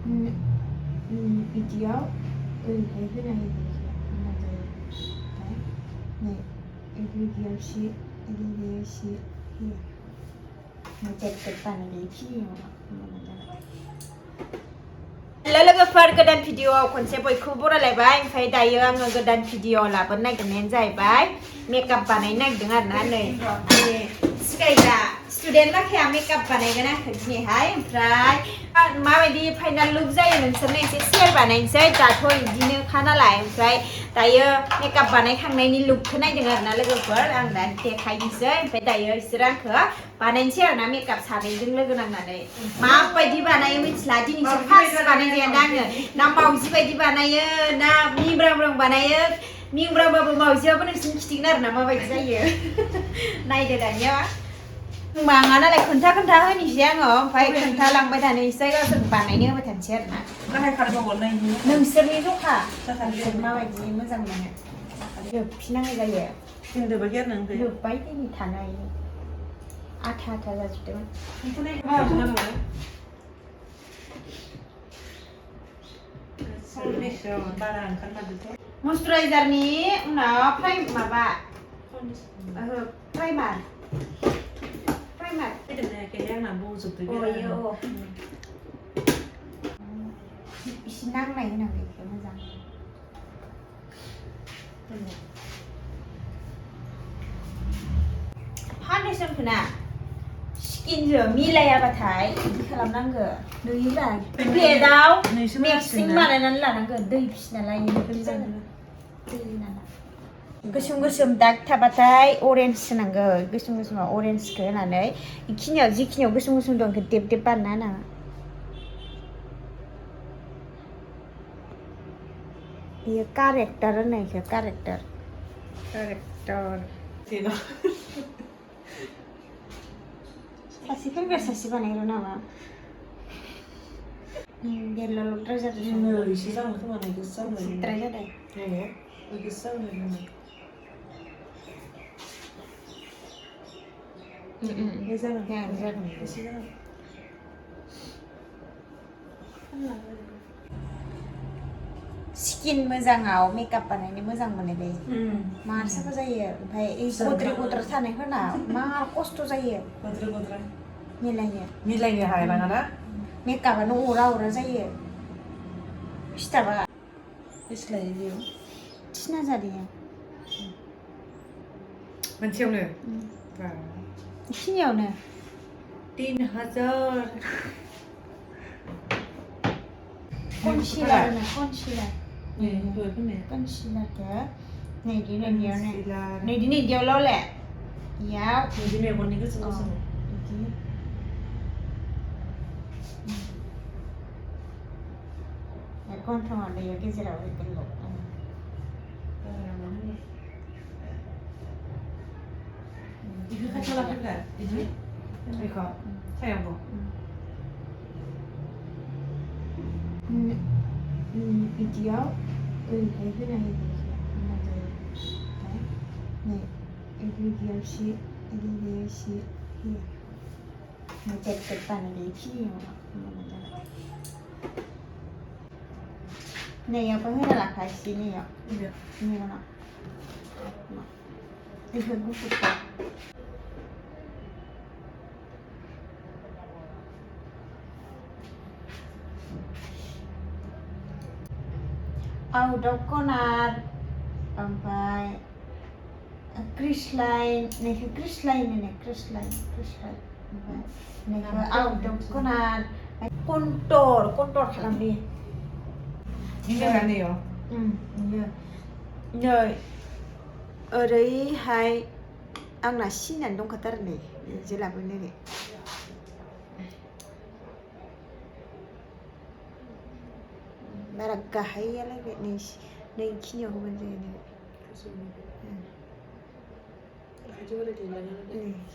Hinjao Gwdan लोगोफोर गोदान भिडिअआव खनसे बयखौबो बरायलायबाय ओमफ्राय दायो आङो गोदान भिडिअ लाबोनो नागिरनायानो जाहैबाय मेकआप बानायनो नागिरदों आरोना नै सिखायग्रा स्टुडेन्ट माखाया मेकआप बानायगोन आंखौ दिनैहाय ओमफ्राय माबायदि फाइनाल लुक जायो नोंसोरनो एसे शेयार बानायनोसै दाथ' बिदिनोखा नालाय ओमफ्राय दायो मेकआप बानायखांनायनि लुकखौ नायदों आरोना लोगोफोर आं दा देखायनोसै ओमफ्राय दायो बिसोर आंखौ बानायनोसै आरोना मेकआप सानैजों लोगो नांनानै माबायदि बानायो मिथिला दिनैसो फार्स्ट बानायनायानो आङो ना मावजि बायदि बानायो ना मिंब्रां बानायो मिंब्रांबाबो मावजिबाबो नोंसिनि खिथिगोन आरोना माबायदि जायो नायदो दानिया माङा नालाय खोन्था होनोसै आङो ओमफ्राय खोन्थालांबाय थानोसै गावसोर बानायनो होबाय थानोसै आरोना नोंसोरनि जखा नोंसोर माबायदि मोजां मोनो जोबफिनांगौ जायो जोब्बाय दिनै थानो हायो आथा जाजोबदोंमोन मयस्चराइजारनि उनाव माबा प्राइमार इसे नांनाय होनांगौ बेखौ मोजां फाउन्डेसनखौ ना स्किनजों मिलायाबाथाय बिदि खालामनांगौ नुयोब्ला प्लेटआव मिक्सिं बानायनानै लानांगौ दै फिसिना लायो दै होनानै गोसोम दाग थाबाथाय अरेन्ज होनांगौ गोसोमाव अरेन्जखौ होनानै बेखिनियाव जिखिनियाव गोसोम दं बेखौ देब बानायना होनाङा बेयो कारेक्टार होनो बेखौ कारेक्टार सासे फैग्रा सासे बानायग्रा नामा देरल'द्राय जादों एसे जागोन खोमा द्राय जादों स्किन मोजाङाव मेकआप बानायनो मोजां मोनो दे मार साफा जायो ओमफ्राय गद्रा थानायफोरना मार खस्थ' जायो मिलायनो हायाना मेकआपानो अरा जायो फिथाबा थिना जादों मोनसेयावनो बेखिनियावनो 3000 कनसिलार नैदियावल' ले इयाव बिदि मेगननि गोसोम गन्थङाव दैयो गेजेराव बेखौ खाथियाव लाफैखा बिदि बेखौ सायावबो बिदियाव ओरैहाय होनानै एसे होयो जेट बानायनाय खिनियाव नैयावबो होना लाखासै नैयाव बेफोर गुफुरखौ आउट अफ कर्नार ओमफ्राय क्रिसलाइन ओमफ्राय आउट अफ कर्नार कन्टर खालामदो नै ओरैहाय आंना सिनानै दंखाथारो नै जेलाबो नै बारा गाहायालागै नै खिनियाव होबानो जायो नै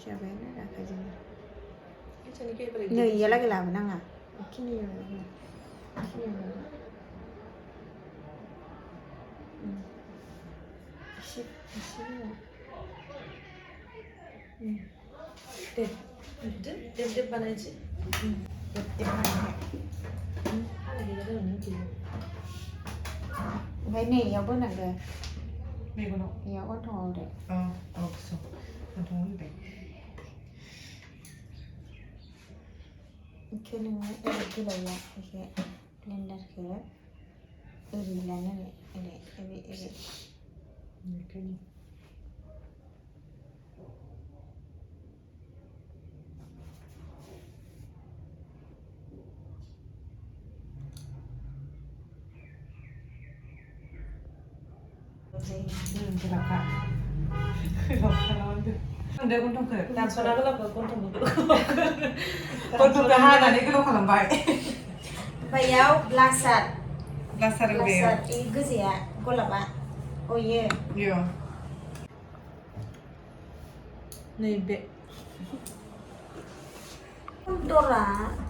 जाबायानो आखाइजोंनो नै इयालागै लाबोनाङा बेखिनियाव देब बानायनोसै ओमफ्राय नै इयावबो होनांगो मेगनाव इयाव गन्थङाव दे गोसो गन्थङाव होबाय इखो नोङो ओरै गोलावला इखो ब्लेन्डारखो ओरै लानानै ओरै गोलावखा गोलावखा दा गन्थंखौ दानस'ना गोलावखौ गन्थंखौ हानानै गोलाव खालामबाय ओमफ्राय इयाव लासार इ गोजाया गलाबा इयो नैबे दरा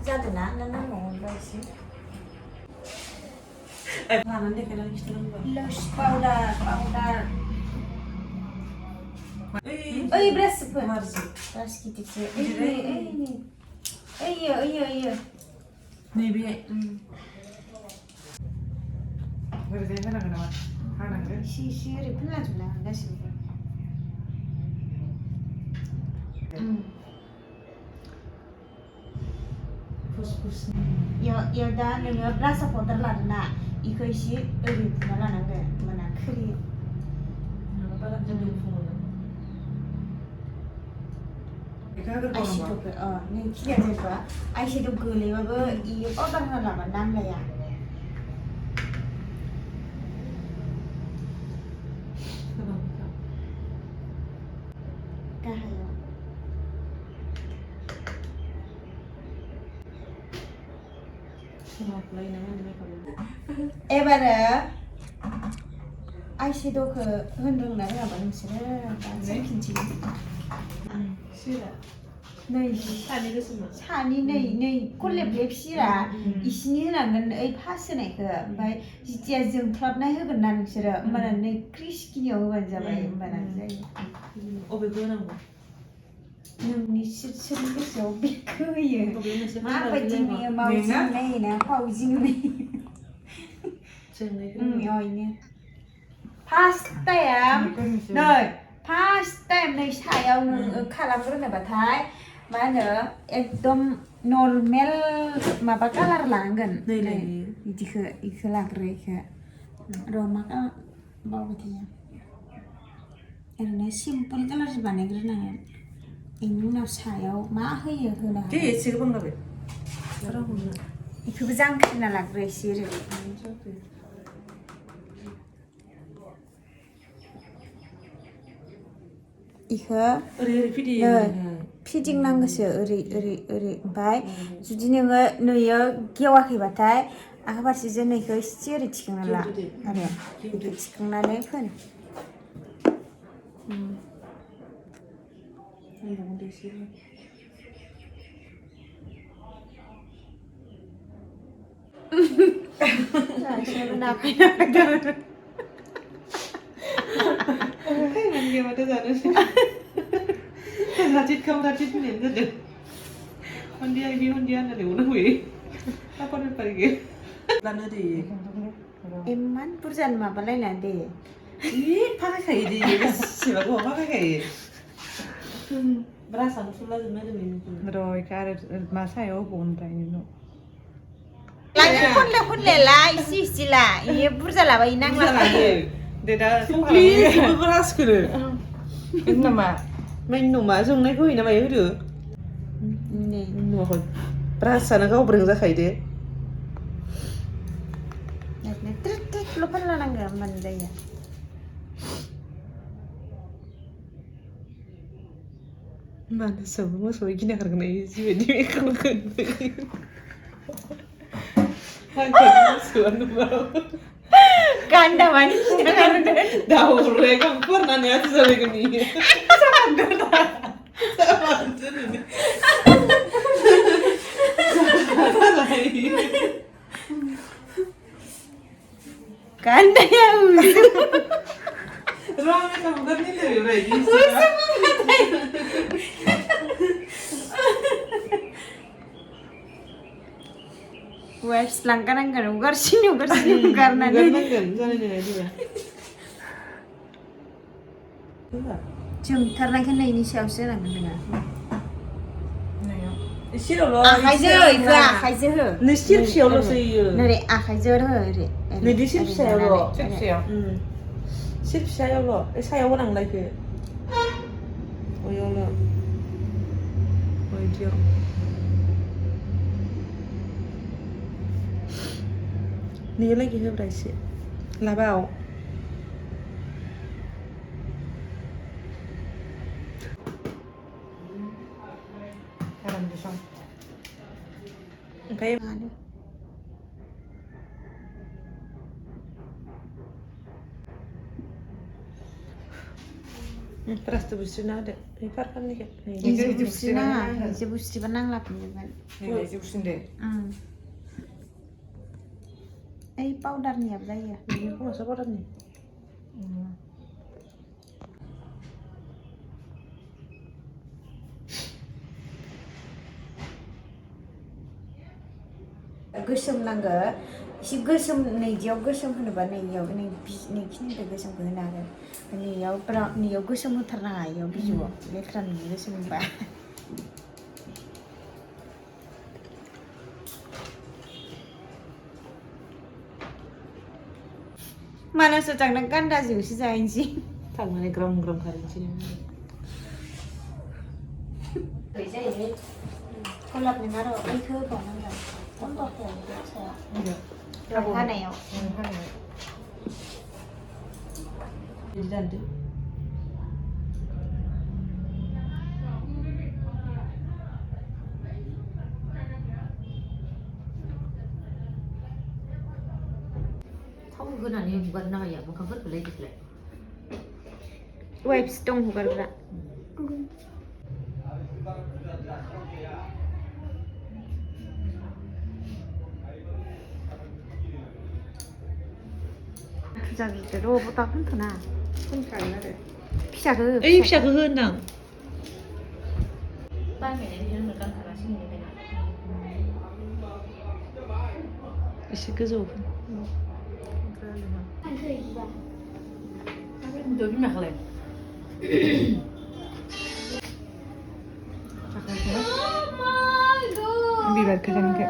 जादोंना ना नांबावगोनबा एसे लानानै देखायनानै खिथानांगौ लस पाउडार ओइ ब्रासफोर ब्रास गिदिरसो ओइयो नैबे ओरैजाय होनांगौ नामा हानांगौ इसे ओरै फोनलाजोबना गासिबो इयाव दा नोङो ब्रासआव पाउडार लादोंना इखौ एसे ओरै बुना लानांगो होमबाना खोरियो बारा जों आइसेद'खौ नों क्लियार जायोबा आइसेद' गोलैबाबो इयो पाउडार होना लाबा नांलाया गाहायाव एबारो आइसेद'खौ होनो रोंना रोङाबा नोंसोरो खिन्थियो नै सानि नै कलेबलेब सिरा इसिनि होनांगोन ओइ फास होनायखौ ओमफ्राय जिथिया जोंख्लाबनाय होगोन ना नोंसोरो होमबाना नै क्रिसखिनियाव होबानो जाबाय होमबाना जायो अबेखौ होनांगौ नोंनि सोरनि गोसोआव बेखौ होयो माबायदि नुयो मावजि नुनायोना फावजि नुनाय फार्स्ट टाइम नै सायाव नों खालामग्रोनोबाथाय मा होनो एकदम नर्मेल माबा कालार लानांगोन नै बिदिखौ इखौ लाग्रो इखौ र' मा कालार बावबाय थायो ओरैनो सिम्पोल कालार बानायग्रोनांगोन बेनि उनाव सायाव मा होयो होनो हागोन एसे गोबां जाबाय बेखौबो जांख्रिना लाग्रो एसे ओरै इखौ फिदिंनांगोसो ओरै ओमफ्राय जुदि नोङो नैयो गेवाखैबाथाय आखा फारसेजों नैखौ एसे ओरै थिखांना ला आरो बेखौ थिखांनानै फोन इमान बुरजानि माबालायना दे फाखायखायो दे बेसेबा गोबाव फाखायखायो ब्रासानो थुला जोबनाय र' इखौ आरो मा सायाव होबावगोनब्रा खनले ला इसे ला इयो बुरजा लाबा इ नांला लायो दे दा ब्रासखौनो नामा माइन नमा जोंनायखौ होयो ना मायो होदो नुवाखै ब्रासानो गावब्रें जाखायो दे ट्रिटल' फोनला नांगौ होमबानो जायो मानोसो मोसौ गिना खारगोन जिबायदि गान्दा मानि गिना खारगोन दाउराय गांफोरनानै आथु जाबायगोन इयो गान्दाया वाइप्स लांखानांगोन उगारसिन उगारनानै उगारनांगोन जानाय नङा बिदिबा जोंथारनायखौ नैनि सायावसो होनांगोन नोङो एसेल' आखाइजों इखौ आखाइजों हो नै सिरफियावल'सो होयो नोरै आखाइजों हो ओरै नैदि सिरफिसायावल' सिरफिसायावल' सायाव होनांला इखो अयावल' बिदियाव नैयावलागि होब्रा एसे लाबाव आरामसे सं ओमफ्राय Perastu busina ada. Ini parkan nih kan. Ini busina, ini busina nang lapin Ini busin deh. Powdernya apa ya? Ini aku masa powder nih. Gosong nangga, si gosong nैजियाव gosong होनोबा nैयाव nैखिनिफ्राय gosongखौ होनो आरो nैयाव gosong होथारनाङा इयाव बिजौआव लेथ्रा नुयो gosong होनबा मानसो थांना गान्दा जिउसो जाहैनोसै थांनानै ग्रोम ग्रोम खारैनोसै जायो गलाबनि माराव बैखौ होबावनांगोन हानायाव बिदि दानदो थाव होनानै हुगारना माया मोखांफोरखौलाय दिखलाय वाइप्स दं हुगारग्रा जागिदो र' बता होनथ'ना होनखागोन आरो फिसाखौ ओइ फिसाखौ हो होनदां बायनानै गानखागासिनो एसे गोजौ Udah gimana kalian? bibar keren ke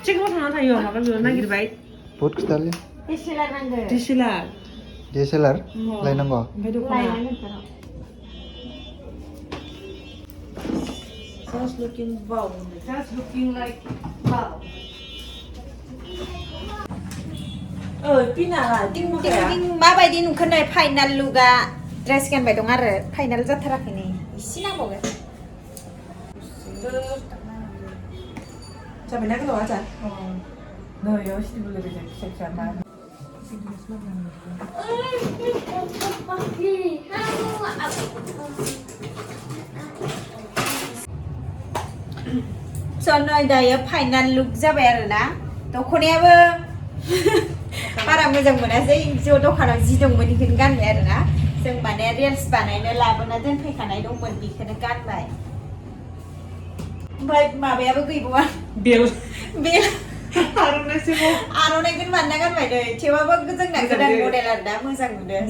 Cek apa sama saya, makan dulu nagir baik. Put sekali. DSLR nanggo DSLR. DSLR? Lain nanggo. Just looking wow. Just looking like wow. Pinara, ding mo kaya? Ding माबायदि नुखोनो final लुकआ dress गानबाय दं आरो final जाथाराखै नै इसे नांबावगोन Sampai nak keluar aja. No, yo sih boleh bisa cek-cekan. सोनो दायो फाइनाल लुक जाबाय आरो ना दख'नायाबो बारा मोजां मोनासै ज' दखानाव जि दंमोन बेखौनो गानबाय आरो ना जों माने रिल्स बानायनो लाबोना दोनफैखानाय दंमोन बेखौनो गानबाय ओमफ्राय माबायाबो गैबावा बेल आर'नाइखौनो बानायना गानबाय नै थेवबाबो जोंना गोदान मडेल आरो ना मोजां नुदों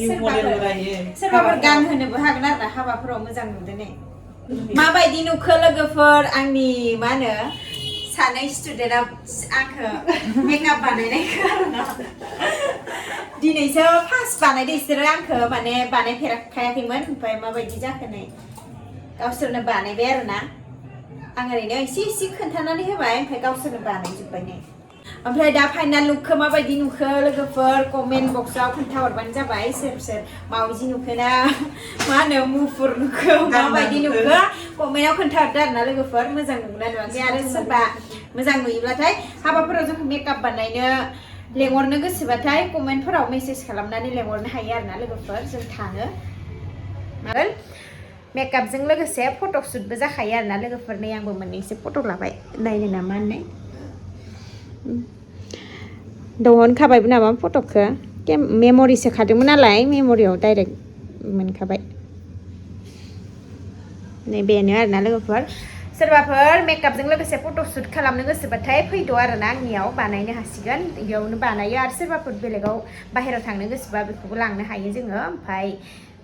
सोरबाफोर गानहोनोबो हागोन आरो ना हाबाफोराव मोजां नुदों नै माबायदि नुखो लोगोफोर आंनि मा होनो सानै स्टुडेन्टआ आंखौ मेकआप बानायनायखौ आरोना दिनैसो फार्स्ट बानायदो बिसोरो आंखौ माने बानायफेराखैमोन ओमफ्राय माबायदि जाखो नै गावसोरनो बानायबाय आरोना आं ओरैनो एसे खोन्थानानै होबाय ओमफ्राय गावसोरनो बानायजोब्बाय नै ओमफ्राय दा फाइनाल लुकखौ माबायदि नुखो लोगोफोर कमेन्ट बक्सआव खोन्थाहरबानो जाबाय सोर मावजि नुखो ना मा होनो मुफुर नुखो माबायदि नुखो कमेन्टआव खोन्थाहरदो आरोना लोगोफोर मोजां नुगोना नुवाखै आरो सोरबा मोजां नुयोब्लाथाय हाबाफोराव जोंखौ मेकआप बानायनो लेंहरनो गोसोबाथाय कमेन्टफोराव मेसेज खालामनानै लेंहरनो हायो आरोना लोगोफोर जों थाङो आरो मेकआपजों लोगोसे फट'शुटबो जाखायो आरोना लोगोफोर नै आंबो मोननैसो फट' लाबाय नायनो नामा होननाय दिहुनखाबायबो नामा फट'खौ मेम'रि सोखादोंमोन नालाय मेम'रियाव डाइरेक्ट मोनखाबाय नै बेनो आरोना लोगोफोर सोरबाफोर मेकआपजों लोगोसे फट'शुट खालामनो गोसोबाथाय फैद' आरोना आंनियाव बानायनो हासिगोन बेयावनो बानायो आरो सोरबाफोर बेलेगाव बाहेरायाव थांनो गोसोबा बेखौबो लांनो हायो जोङो ओमफ्राय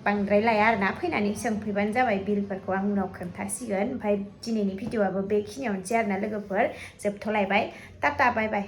बांद्राय लाया आरोना फैनानै सोंफैबानो जाबाय बिलफोरखौ आं उनाव खोन्थासिगोन ओमफ्राय दिनैनि भिडिअ'आबो बेखिनियावनोसै आरोना लोगोफोर जोबथ'लायबाय टाटा बाय बाय